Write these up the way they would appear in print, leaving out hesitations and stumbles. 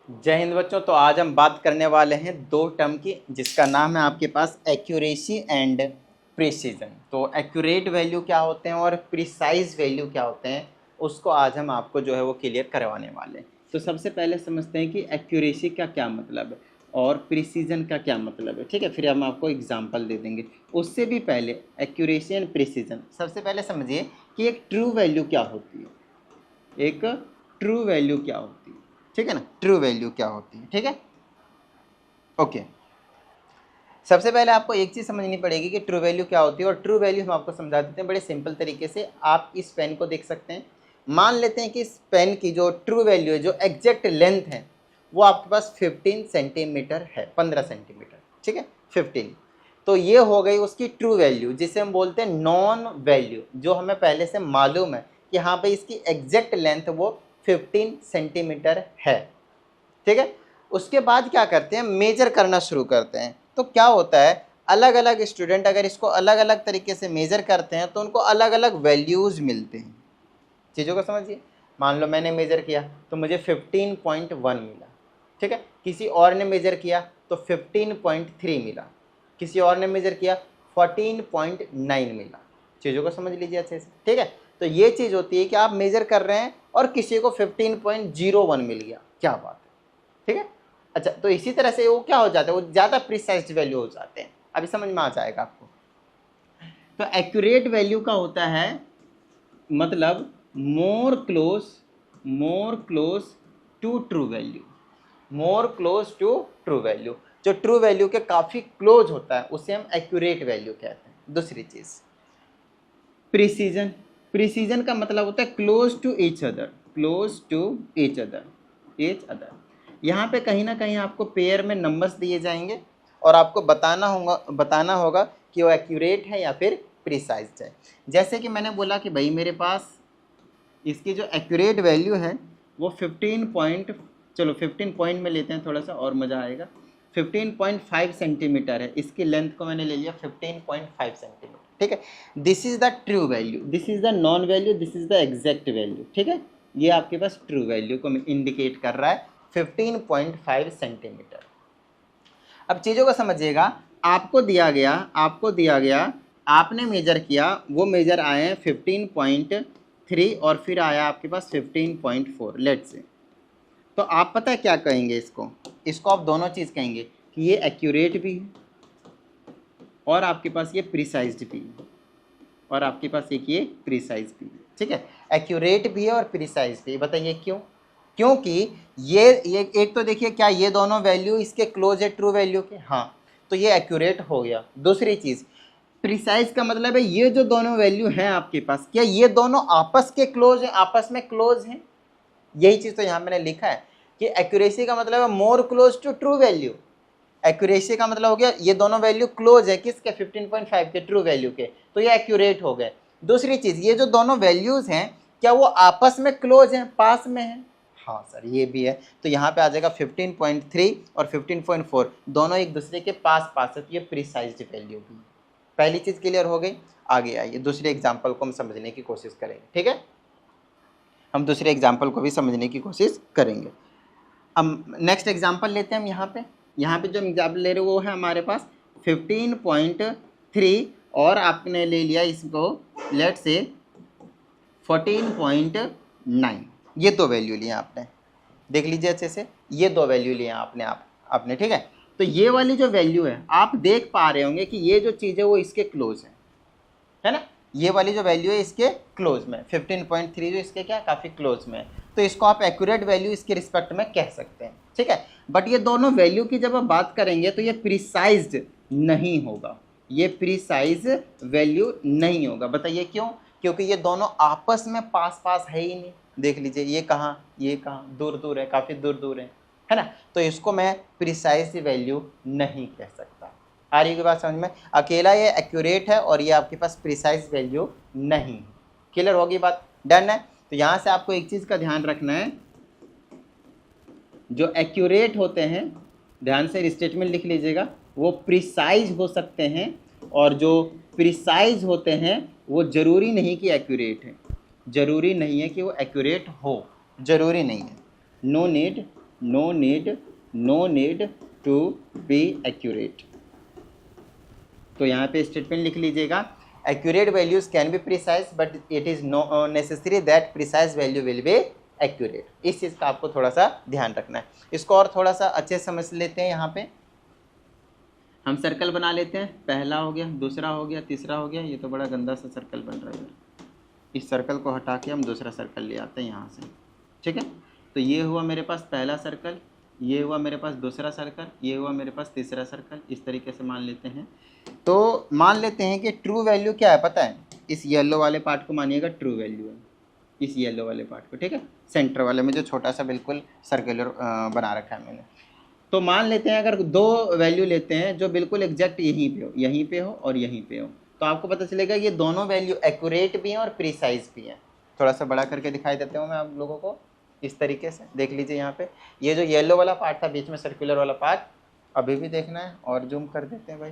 जय हिंद बच्चों। तो आज हम बात करने वाले हैं दो टर्म की, जिसका नाम है आपके पास एक्यूरेसी एंड प्रिसीजन। तो एक्यूरेट वैल्यू क्या होते हैं और प्रिसाइज वैल्यू क्या होते हैं, उसको आज हम आपको जो है वो क्लियर करवाने वाले हैं। तो सबसे पहले समझते हैं कि एक्यूरेसी का क्या मतलब है और प्रिसीजन का क्या मतलब है, ठीक है। फिर हम आपको एग्जांपल दे देंगे। उससे भी पहले एक्यूरेसी एंड प्रिसीजन, सबसे पहले समझिए कि एक ट्रू वैल्यू क्या होती है, एक ट्रू वैल्यू क्या होती है, ठीक है ना। ट्रू वैल्यू क्या होती है, ठीक है, ओके। सबसे पहले आपको एक चीज़ समझनी पड़ेगी कि ट्रू वैल्यू क्या होती है, और ट्रू वैल्यू हम आपको समझा देते हैं बड़े सिंपल तरीके से। आप इस पेन को देख सकते हैं। मान लेते हैं कि इस पेन की जो ट्रू वैल्यू है, जो एग्जैक्ट लेंथ है, वो आपके पास 15 सेंटीमीटर है, 15 सेंटीमीटर, ठीक है, 15। तो ये हो गई उसकी ट्रू वैल्यू, जिसे हम बोलते हैं नॉन वैल्यू, जो हमें पहले से मालूम है कि हाँ भाई इसकी एग्जैक्ट लेंथ वो 15 सेंटीमीटर है, ठीक है। उसके बाद क्या करते हैं, मेजर करना शुरू करते हैं। तो क्या होता है, अलग अलग स्टूडेंट अगर इसको अलग अलग तरीके से मेजर करते हैं तो उनको अलग अलग वैल्यूज़ मिलते हैं। चीज़ों को समझिए। मान लो मैंने मेजर किया तो मुझे 15.1 मिला, ठीक है। किसी और ने मेजर किया तो 15.3 मिला, किसी और ने मेजर किया 14.9 मिला। चीज़ों को समझ लीजिए अच्छे से, ठीक है। तो ये चीज़ होती है कि आप मेजर कर रहे हैं और किसी को 15.01 मिल गया, क्या बात है, ठीक है। अच्छा, तो इसी तरह से वो क्या हो जाता है, वो ज़्यादा प्रिसाइज वैल्यू हो जाते हैं। अभी समझ में आ जाएगा आपको। तो एक्यूरेट वैल्यू का होता है मतलब more close to true value, more close to true value. जो ट्रू वैल्यू के काफ़ी क्लोज होता है उसे हम एक्यूरेट वैल्यू कहते हैं। दूसरी चीज़ प्रिसीजन, प्रिसीजन का मतलब होता है close to each other, close to each other. यहाँ पे कहीं ना कहीं आपको पेयर में नंबर्स दिए जाएंगे और आपको बताना होगा कि वो एक्यूरेट है या फिर प्रिसाइज है। जैसे कि मैंने बोला कि भाई मेरे पास इसकी जो एक्यूरेट वैल्यू है वो 15 पॉइंट, चलो 15 पॉइंट में लेते हैं, थोड़ा सा और मज़ा आएगा। 15.5 सेंटीमीटर है, इसकी लेंथ को मैंने ले लिया 15.5 सेंटीमीटर, ठीक है। This is the true value, this is the non value, this is the exact value, ठीक है। ये आपके पास ट्रू वैल्यू को इंडिकेट कर रहा है 15.5 सेंटीमीटर। अब चीज़ों को समझिएगा। आपको दिया गया, आपने मेजर किया, वो मेजर आए हैं 15.3 और फिर आया आपके पास 15.4 लेट से। तो आप पता है क्या कहेंगे, इसको आप दोनों चीज़ कहेंगे कि ये एक्यूरेट भी है और आपके पास ये प्रिसाइज्ड भी है, और आपके पास एक ये प्रिसाइज भी है, ठीक है। एक्यूरेट भी है और प्रिसाइज भी है। बताइए क्यों? क्योंकि ये एक तो देखिए, क्या ये दोनों वैल्यू इसके क्लोज है ट्रू वैल्यू के? हाँ, तो ये एक्यूरेट हो गया। दूसरी चीज़, प्रिसाइज का मतलब है ये जो दोनों वैल्यू हैं आपके पास, क्या ये दोनों आपस के क्लोज हैं, आपस में क्लोज हैं? यही चीज़ तो यहाँ मैंने लिखा है कि एक्यूरेसी का मतलब है more close to true value. Accuracy का मतलब हो गया ये दोनों वैल्यू क्लोज है किसके, 15.5 के ट्रू वैल्यू के, तो ये एक्यूरेट हो गए। दूसरी चीज़, ये जो दोनों वैल्यूज़ हैं क्या वो आपस में क्लोज हैं, पास में हैं? हाँ सर, ये भी है। तो यहाँ पे आ जाएगा 15.3 और 15.4 दोनों एक दूसरे के पास पास है, तो ये प्रिसाइज्ड वैल्यू भी। पहली चीज़ क्लियर हो गई। आगे आइए दूसरे एग्जाम्पल को हम समझने की कोशिश करेंगे, ठीक है। हम दूसरे एग्जाम्पल को भी समझने की कोशिश करेंगे। अब नेक्स्ट एग्जाम्पल लेते हैं हम। यहाँ पे जो एग्जाम्पल ले रहे हैं वो है हमारे पास 15.3 और आपने ले लिया इसको लेट से 14.9। ये दो वैल्यू लिए आपने, देख लीजिए अच्छे से, ये दो वैल्यू लिए आपने, ठीक है। तो ये वाली जो वैल्यू है आप देख पा रहे होंगे कि ये जो चीज़ है वो इसके क्लोज है ना। ये वाली जो वैल्यू है इसके क्लोज में, 15.3 जो इसके क्या काफ़ी क्लोज में है, तो इसको आप एक्यूरेट वैल्यू इसके रिस्पेक्ट में कह सकते हैं, ठीक है। बट ये दोनों वैल्यू की जब आप बात करेंगे तो ये प्रिसाइज्ड नहीं होगा, ये प्रिसाइज वैल्यू नहीं होगा। बताइए क्यों? क्योंकि ये दोनों आपस में पास पास है ही नहीं। देख लीजिए ये कहाँ दूर दूर है, काफ़ी दूर दूर है ना। तो इसको मैं प्रिसाइज वैल्यू नहीं कह सकता। आ रही की बात समझ में? अकेला ये एक्यूरेट है और ये आपके पास प्रिसाइज वैल्यू नहीं। क्लियर होगी बात? डन है। तो यहाँ से आपको एक चीज़ का ध्यान रखना है, जो एक्यूरेट होते हैं, ध्यान से स्टेटमेंट लिख लीजिएगा, वो प्रिसाइज हो सकते हैं, और जो प्रिसाइज होते हैं वो ज़रूरी नहीं कि एक्यूरेट है, ज़रूरी नहीं है कि वो एक्यूरेट हो, ज़रूरी नहीं है। No need no need to be accurate. तो यहाँ पे स्टेटमेंट लिख लीजिएगा, accurate values can be precise but it is no necessary that precise value will be accurate. इस चीज़ का आपको थोड़ा सा ध्यान रखना है। इसको और थोड़ा सा अच्छे से समझ लेते हैं। यहाँ पे हम सर्कल बना लेते हैं, पहला हो गया, दूसरा हो गया, तीसरा हो गया। ये तो बड़ा गंदा सा सर्कल बन रहा है, इस सर्कल को हटा के हम दूसरा सर्कल ले आते हैं यहाँ से, ठीक है। तो ये हुआ मेरे पास पहला सर्कल, ये हुआ मेरे पास दूसरा सर्कल, ये हुआ मेरे पास तीसरा सर्कल। इस तरीके से मान लेते हैं। तो मान लेते हैं कि ट्रू वैल्यू क्या है पता है, इस येलो वाले पार्ट को मानिएगा ट्रू वैल्यू है, इस येलो वाले पार्ट को, ठीक है। सेंटर वाले में जो छोटा सा बिल्कुल सर्कुलर बना रखा है मैंने। तो मान लेते हैं अगर दो वैल्यू लेते हैं जो बिल्कुल एग्जैक्ट यहीं पे हो और यहीं पे हो, तो आपको पता चलेगा ये दोनों वैल्यू एक्यूरेट भी हैं और प्रिसाइज भी हैं। थोड़ा सा बड़ा करके दिखाई देते हूँ मैं आप लोगों को, इस तरीके से देख लीजिए। यहाँ पे ये जो येलो वाला पार्ट था बीच में सर्कुलर वाला पार्ट, अभी भी देखना है और जूम कर देते हैं भाई,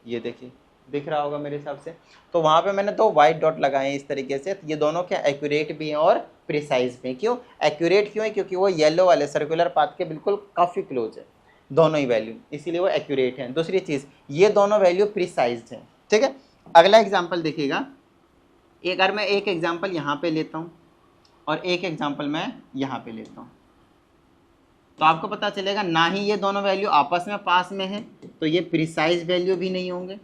ये देखिए दिख रहा होगा मेरे हिसाब से। तो वहाँ पे मैंने दो वाइट डॉट लगाए हैं इस तरीके से। तो ये दोनों क्या एक्यूरेट भी हैं और प्रिसाइज भी हैं। क्यों एक्यूरेट क्यों है, क्योंकि वो येलो वाले सर्कुलर पाथ के बिल्कुल काफ़ी क्लोज है दोनों ही वैल्यू, इसीलिए वो एक्यूरेट हैं। दूसरी चीज़, ये दोनों वैल्यू प्रिसाइज हैं, ठीक है। अगला एग्जाम्पल देखिएगा, अगर मैं एक एग्जाम्पल यहाँ पे लेता हूँ और एक एग्जाम्पल मैं यहाँ पे लेता हूँ, तो आपको पता चलेगा ना ही ये दोनों वैल्यू आपस में पास में है, तो ये प्रिसाइज वैल्यू भी नहीं होंगे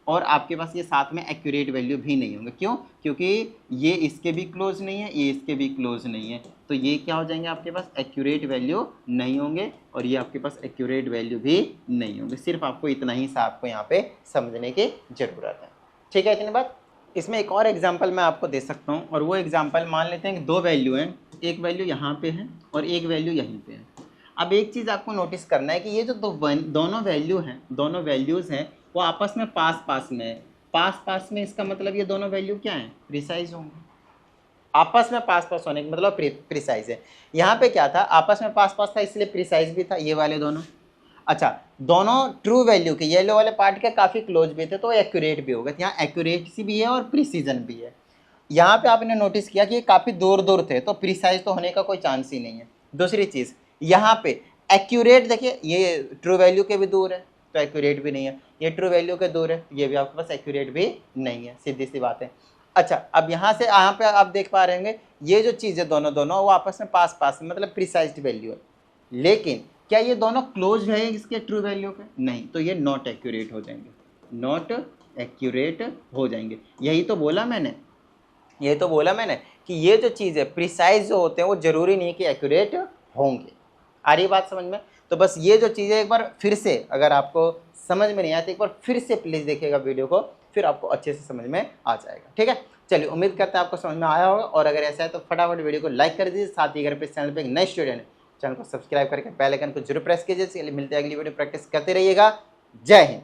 और आपके पास ये साथ में एक्यूरेट वैल्यू भी नहीं होंगे। क्यों, क्योंकि ये इसके भी क्लोज नहीं है, ये इसके भी क्लोज नहीं है, तो ये क्या हो जाएंगे आपके पास एक्यूरेट वैल्यू नहीं होंगे और ये आपके पास एक्यूरेट वैल्यू भी नहीं होंगे। सिर्फ आपको इतना ही सा आपको यहाँ पे समझने की ज़रूरत है, ठीक है। इतनी बात। इसमें एक और एग्जाम्पल मैं आपको दे सकता हूँ, और वो एग्जाम्पल मान लेते हैं कि दो वैल्यू हैं, एक वैल्यू यहाँ पे है और एक वैल्यू यहीं पे है। अब एक चीज़ आपको नोटिस करना है कि ये जो दोनों वैल्यू हैं, दोनों वैल्यूज़ हैं, वो आपस में पास में है। पास में इसका मतलब ये दोनों वैल्यू क्या है, प्रिसाइज होंगे। आपस में पास होने का मतलब प्रिसाइज है। यहाँ पे क्या था, आपस में पास था इसलिए प्रिसाइज भी था ये वाले दोनों। अच्छा, दोनों ट्रू वैल्यू के येलो वाले पार्ट के काफ़ी क्लोज भी थे, तो एक्यूरेट भी हो गए। यहाँ एक्यूरेसी भी है और प्रिसीजन भी है। यहाँ पे आपने नोटिस किया कि ये काफ़ी दूर थे, तो प्रिसाइज तो होने का कोई चांस ही नहीं है। दूसरी चीज़, यहाँ पे एक्यूरेट देखिए, ये ट्रू वैल्यू के भी दूर है तो एक्यूरेट भी नहीं है, ये ट्रू वैल्यू के दूर है, ये भी आपके पास एक्यूरेट भी नहीं है, सीधी सी बात है। अच्छा, अब यहाँ से यहाँ पे आप देख पा रहे होंगे ये जो चीज़ है दोनों वो आपस में पास में मतलब प्रिसाइज्ड वैल्यू है, लेकिन क्या ये दोनों क्लोज है इसके ट्रू वैल्यू के, नहीं, तो ये नॉट एक्यूरेट हो जाएंगे, नॉट एक्यूरेट हो जाएंगे। यही तो बोला मैंने कि ये जो चीज़ है प्रिसाइज जो होते हैं वो ज़रूरी नहीं है कि एक्यूरेट होंगे। आ रही बात समझ में? तो बस ये जो चीज़ें एक बार फिर से, अगर आपको समझ में नहीं आती, एक बार फिर से प्लीज़ देखिएगा वीडियो को, फिर आपको अच्छे से समझ में आ जाएगा, ठीक है। चलिए, उम्मीद करते हैं आपको समझ में आया होगा, और अगर ऐसा है तो फटाफट वीडियो को लाइक कर दीजिए। साथ ही अगर इस चैनल पर एक नए स्टूडेंट है, चैनल को सब्सक्राइब करके बेल आइकन को जरूर प्रेस कीजिए। मिलते हैं अगली वीडियो, प्रैक्टिस करते रहिएगा। जय हिंद।